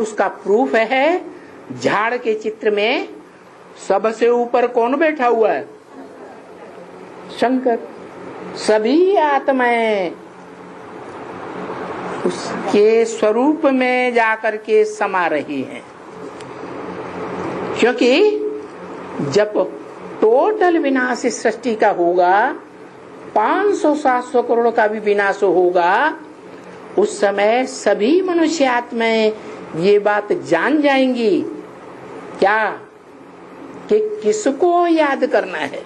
उसका प्रूफ है झाड़ के चित्र में सबसे ऊपर कौन बैठा हुआ है? शंकर। सभी आत्माएं उसके स्वरूप में जाकर के समा रही हैं, क्योंकि जब टोटल विनाश इस सृष्टि का होगा, 500-700 करोड़ का भी विनाश होगा, उस समय सभी मनुष्य आत्माएं ये बात जान जाएंगी क्या कि किसको याद करना है।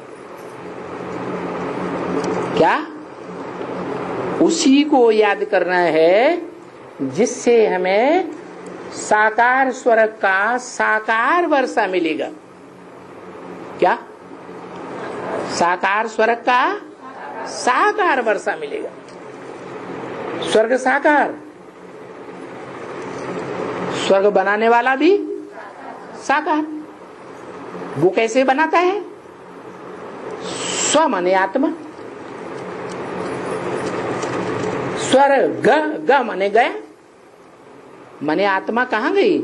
क्या? उसी को याद करना है जिससे हमें साकार स्वर्ग का साकार वर्षा मिलेगा। क्या? साकार स्वर्ग का साकार वर्षा मिलेगा। स्वर्ग साकार, स्वर्ग बनाने वाला भी साकार। वो कैसे बनाता है? स्व माने आत्मा, स्वर्ग ग माने गया, माने आत्मा कहाँ गई?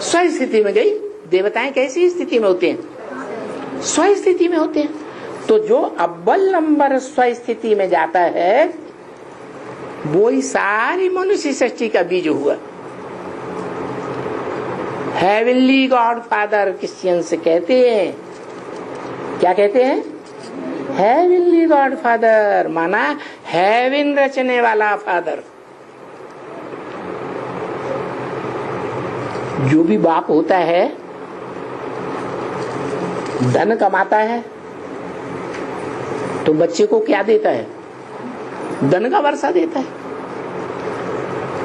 स्व स्थिति में गई। देवताएं कैसी स्थिति में होते हैं? स्व स्थिति में होते हैं। तो जो अव्वल नंबर स्व स्थिति में जाता है वो ही सारी मनुष्य सृष्टि का बीज हुआ। हेवनली गॉड फादर क्रिश्चियंस कहते हैं। क्या कहते हैं? हेवनली गॉड फादर, माना हेवन रचने वाला फादर। जो भी बाप होता है धन कमाता है तो बच्चे को क्या देता है? धन का वर्षा देता है।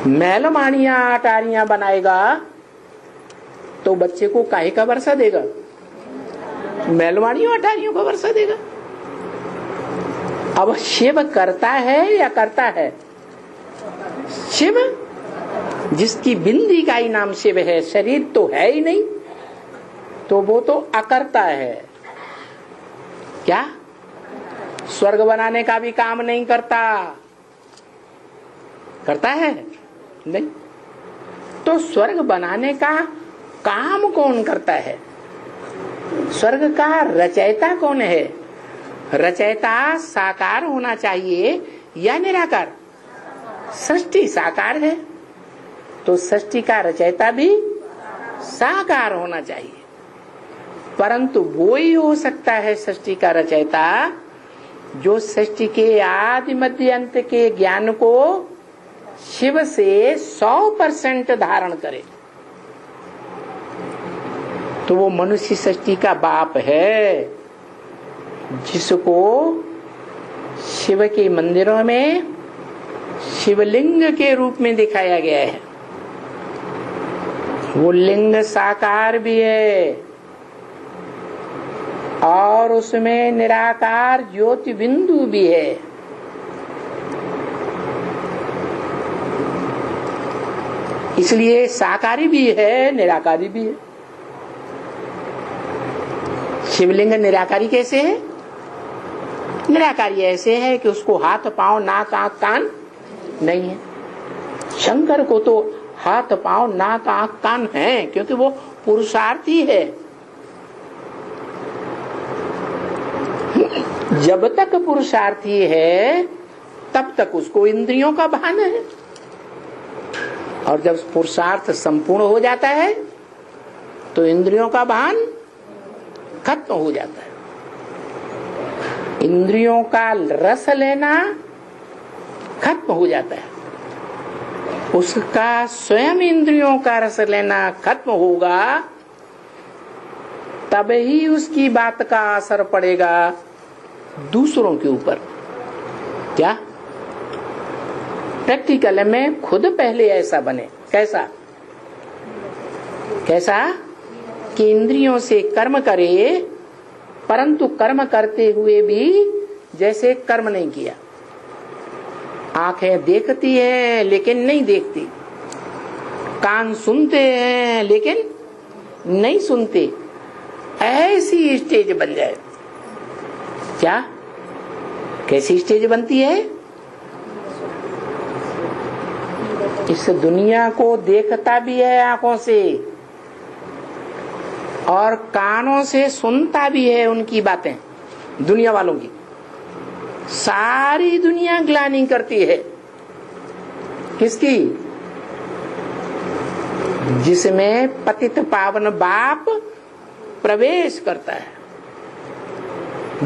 महल माड़ियां अटारियां बनाएगा तो बच्चे को काहे का वर्षा देगा? महलवाड़ियों अटारियों का वर्षा देगा। अब शिव करता है या करता है? शिव, जिसकी बिंदी का ही नाम शिव है, शरीर तो है ही नहीं, तो वो तो अकर्ता है। क्या? स्वर्ग बनाने का भी काम नहीं करता। करता है? नहीं। तो स्वर्ग बनाने का काम कौन करता है? स्वर्ग का रचयिता कौन है? रचयिता साकार होना चाहिए या निराकार? सृष्टि साकार है तो सृष्टि का रचयिता भी साकार होना चाहिए। परंतु वो ही हो सकता है सृष्टि का रचयिता जो सृष्टि के आदि मध्य अंत के ज्ञान को शिव से 100% धारण करे। तो वो मनुष्य सृष्टि का बाप है जिसको शिव के मंदिरों में शिवलिंग के रूप में दिखाया गया है। वो लिंग साकार भी है और उसमें निराकार ज्योति बिंदु भी है। इसलिए साकारी भी है, निराकारी भी है। शिवलिंग निराकारी कैसे है? निराकारी ऐसे है कि उसको हाथ पांव नाक आंख कान नहीं है। शंकर को तो हाथ पांव नाक आंख कान है क्योंकि वो पुरुषार्थी है। जब तक पुरुषार्थी है तब तक उसको इंद्रियों का भान है, और जब पुरुषार्थ संपूर्ण हो जाता है तो इंद्रियों का भान खत्म हो जाता है। इंद्रियों का रस लेना खत्म हो जाता है। उसका स्वयं इंद्रियों का रस लेना खत्म होगा तब ही उसकी बात का असर पड़ेगा दूसरों के ऊपर। क्या? प्रैक्टिकल में खुद पहले ऐसा बने। कैसा? कैसा कि इंद्रियों से कर्म करे परंतु कर्म करते हुए भी जैसे कर्म नहीं किया। आंखें देखती हैं लेकिन नहीं देखती, कान सुनते हैं लेकिन नहीं सुनते, ऐसी स्टेज बन जाए। क्या? कैसी स्टेज बनती है? इस दुनिया को देखता भी है आंखों से और कानों से सुनता भी है उनकी बातें, दुनिया वालों की। सारी दुनिया ग्लानि करती है किसकी? जिसमें पतित पावन बाप प्रवेश करता है।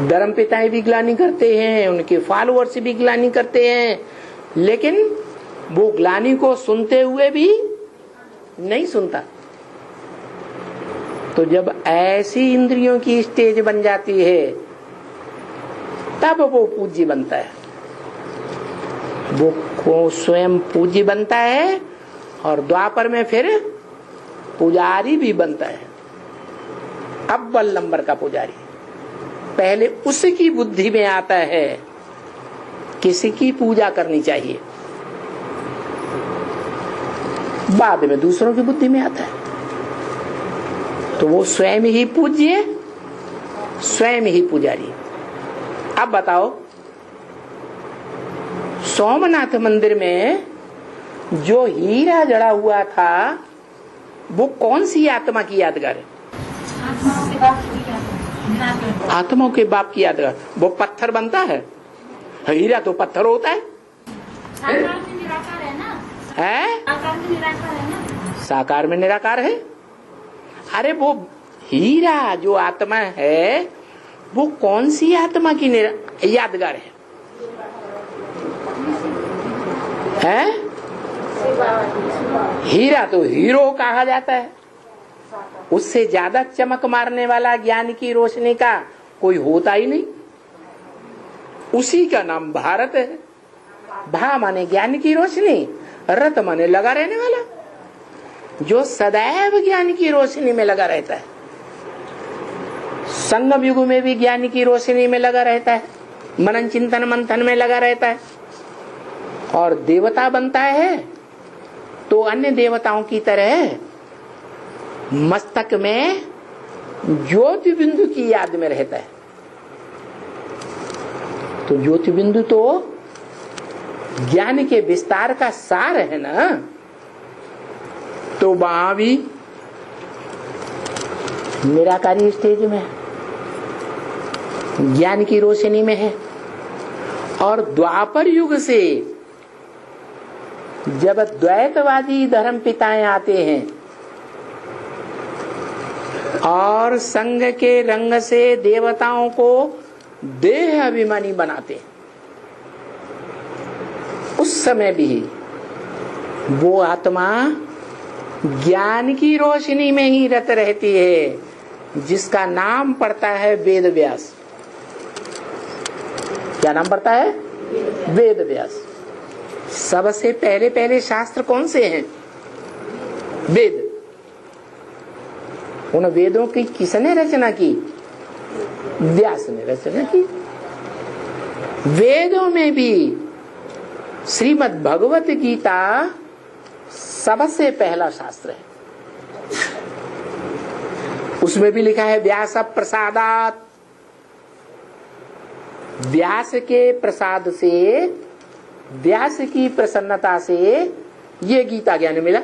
धर्म पिताएं भी ग्लानि करते हैं, उनके फॉलोअर्स भी ग्लानि करते हैं, लेकिन वो ग्लानि को सुनते हुए भी नहीं सुनता। तो जब ऐसी इंद्रियों की स्टेज बन जाती है तब वो पूज्य बनता है। वो स्वयं पूज्य बनता है और द्वापर में फिर पुजारी भी बनता है, अव्वल नंबर का पुजारी। पहले उसकी बुद्धि में आता है किसकी पूजा करनी चाहिए, बाद में दूसरों की बुद्धि में आता है। तो वो स्वयं ही पूज्य, स्वयं ही पुजारी। अब बताओ, सोमनाथ मंदिर में जो हीरा जड़ा हुआ था वो कौन सी आत्मा की यादगार है? आत्माओं के बाप की यादगार। वो पत्थर बनता है, हीरा तो पत्थर होता है। साकार में निराकार है। अरे वो हीरा जो आत्मा है वो कौन सी आत्मा की यादगार है? हीरा तो हीरो कहा जाता है। उससे ज्यादा चमक मारने वाला ज्ञान की रोशनी का कोई होता ही नहीं। उसी का नाम भारत है। भा माने ज्ञान की रोशनी, रत माने लगा रहने वाला, जो सदैव ज्ञान की रोशनी में लगा रहता है। संगम युग में भी ज्ञान की रोशनी में लगा रहता है, मनन चिंतन मंथन में लगा रहता है। और देवता बनता है तो अन्य देवताओं की तरह मस्तक में ज्योति बिंदु की याद में रहता है। तो ज्योति बिंदु तो ज्ञान के विस्तार का सार है ना। तो वहां भी निराकारी स्टेज में ज्ञान की रोशनी में है। और द्वापर युग से जब द्वैतवादी धर्म पिताएं आते हैं और संग के रंग से देवताओं को देह अभिमानी बनाते, उस समय भी वो आत्मा ज्ञान की रोशनी में ही रत रहती है, जिसका नाम पड़ता है वेद व्यास। क्या नाम पड़ता है? वेद व्यास। सबसे पहले पहले शास्त्र कौन से हैं? वेद। उन वेदों की किसने रचना की? व्यास ने रचना की। वेदों में भी श्रीमद् भगवत गीता सबसे पहला शास्त्र है। उसमें भी लिखा है व्यास प्रसादात। व्यास के प्रसाद से, व्यास की प्रसन्नता से ये गीता ज्ञान मिला।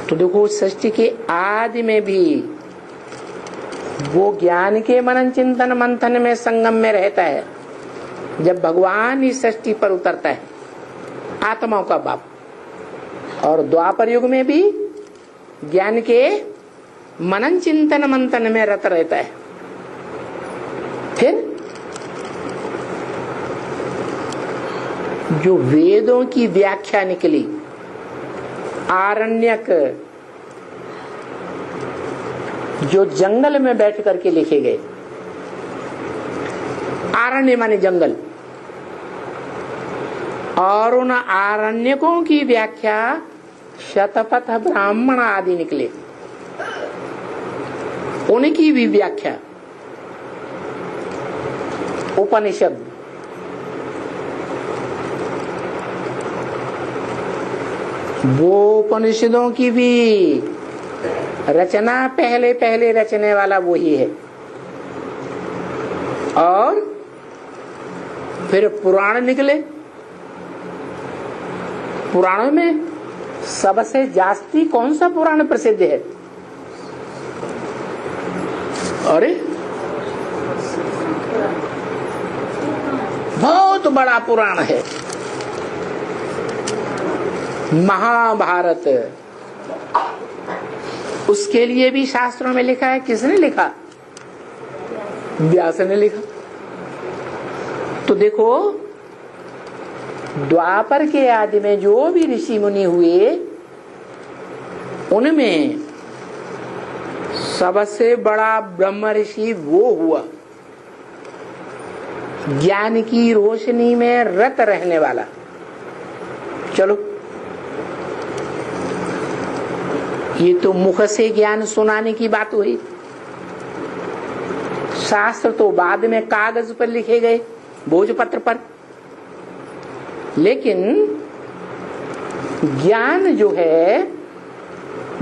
तो देखो, सृष्टि के आदि में भी वो ज्ञान के मनन चिंतन मंथन में संगम में रहता है। जब भगवान इस सृष्टि पर उतरता है, आत्माओं का बाप, और द्वापर युग में भी ज्ञान के मनन चिंतन मंथन में रत रहता है। फिर जो वेदों की व्याख्या निकली, आरण्यक जो जंगल में बैठ करके लिखे गए, आरण्य माने जंगल, और उन आरण्यकों की व्याख्या शतपथ ब्राह्मण आदि निकले, उनकी भी व्याख्या उपनिषद। वो उपनिषदों की भी रचना पहले पहले रचने वाला वो ही है। और फिर पुराण निकले, पुराणों में सबसे जास्ती कौन सा पुराण प्रसिद्ध है? अरे बहुत बड़ा पुराण है महाभारत। उसके लिए भी शास्त्रों में लिखा है। किसने लिखा? व्यास ने लिखा। तो देखो, द्वापर के आदि में जो भी ऋषि मुनि हुए, उनमें सबसे बड़ा ब्रह्म ऋषि वो हुआ ज्ञान की रोशनी में रत रहने वाला। चलो, ये तो मुख से ज्ञान सुनाने की बात हुई। शास्त्र तो बाद में कागज पर लिखे गए, भोजपत्र पर। लेकिन ज्ञान जो है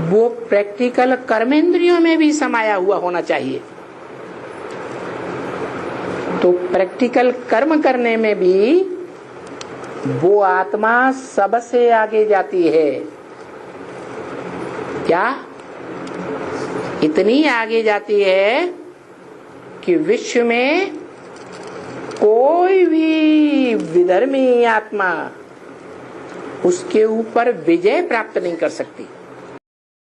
वो प्रैक्टिकल कर्मेंद्रियों में भी समाया हुआ होना चाहिए। तो प्रैक्टिकल कर्म करने में भी वो आत्मा सबसे आगे जाती है। क्या? इतनी आगे जाती है कि विश्व में कोई भी विधर्मी आत्मा उसके ऊपर विजय प्राप्त नहीं कर सकती।